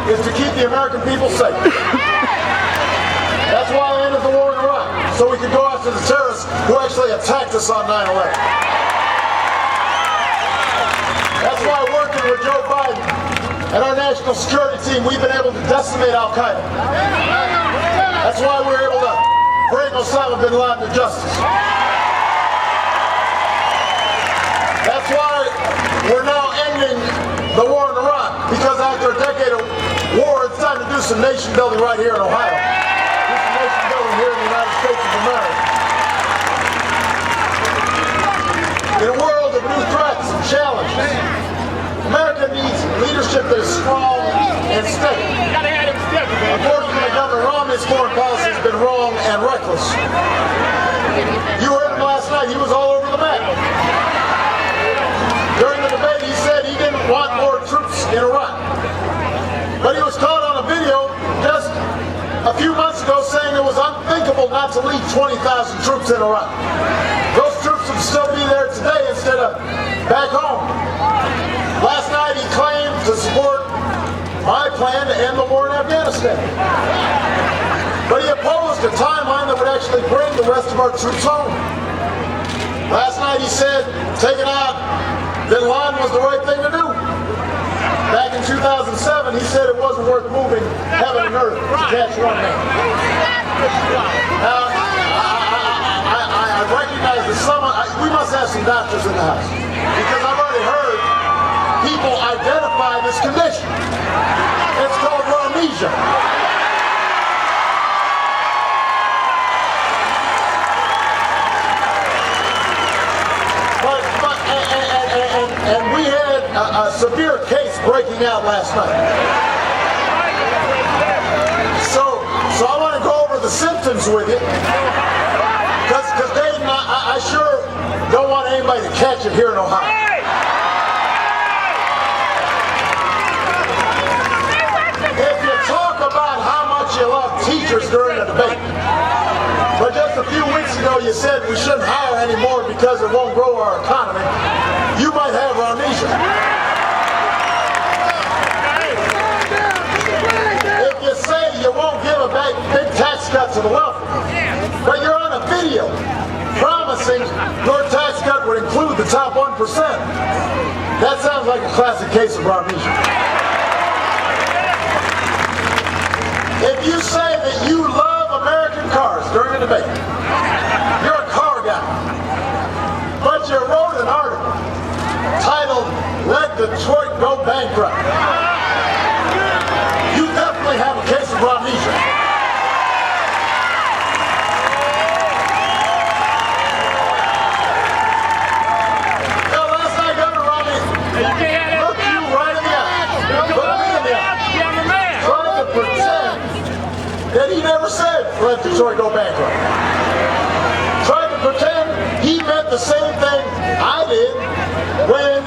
is to keep the American people safe. That's why I ended the war in Iraq, so we could go after the terrorists who actually attacked us on 9/11. That's why working with Joe Biden and our national security team, we've been able to decimate Al-Qaeda. That's why we're able to bring Osama bin Laden to justice. That's why we're now ending the war in Iraq, because after a decade of war, it's time to do some nation building right here in Ohio. Do some nation building here in the United States of America. In a world of new threats and challenges, America needs leadership that is strong and steady. Unfortunately, Governor Romney's foreign policy has been wrong and reckless. You heard him last night. He was all over the map. During the debate, he said he didn't want more troops in Iraq. But he was caught on a video just a few months ago saying it was unthinkable not to leave 20,000 troops in Iraq. Those troops would still be there today instead of back home. Last night he claimed to support my plan to end the war in Afghanistan. But he opposed a timeline that would actually bring the rest of our troops home. Last night he said taking out bin Laden was the right thing to do. Back in 2007 he said it wasn't worth moving heaven and earth to catch one man. Now, I recognize that we must have some doctors in the house, because I've already heard people identify this condition. It's called Romnesia. And we had a severe case breaking out last night. So I want to go over the symptoms with you, because Dayton, I sure don't want anybody to catch it here in Ohio. If you talk about how much you love teachers during a debate, but just a few weeks ago you said we shouldn't hire anymore because it won't grow our economy, you might have Romnesia. If you say you won't give a big tax cut to the wealthy, but you're on a video promising your tax cut would include the top 1%, that sounds like a classic case of Romnesia. If you say that you love American cars during a debate, you're a car guy, but you wrote an article titled, "Let Detroit Go Bankrupt," you definitely have a case of Romnesia. Now, last night, Governor Romney looked you right in the eye, looked me in the eye, trying to pretend that he never said, "Let Detroit go bankrupt." Tried to pretend he meant the same thing I did when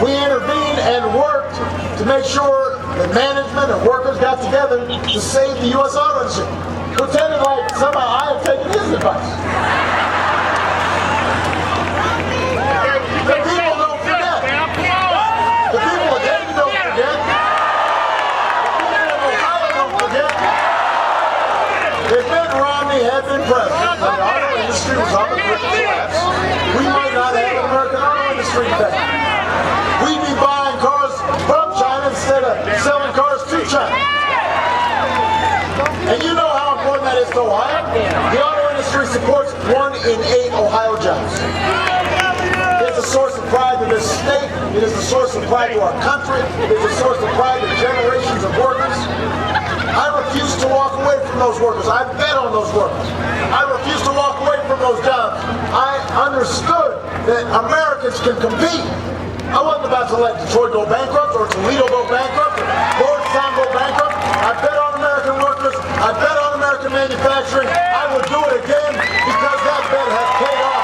we intervened and worked to make sure that management and workers got together to save the U.S. auto industry. Pretending like somehow I have taken his advice. The people don't forget. The people of Dayton don't forget. The people of Ohio don't forget. If Mitt Romney had been president and the auto industry was on the brink of collapse, we might not have an American auto industry today. We'd be buying cars from China instead of selling cars to China. And you know how important that is to Ohio. The auto industry supports 1 in 8 Ohio jobs. It's a source of pride to this state. It is a source of pride to our country. It is a source of pride to generations of workers. I refuse to walk away from those workers. I bet on those workers. I refuse to walk away from those jobs. I understood that Americans can compete. I wasn't about to let Detroit go bankrupt or Toledo go bankrupt or Lordstown go bankrupt. I bet on American workers. I bet on American manufacturing. I would do it again because that bet has paid off.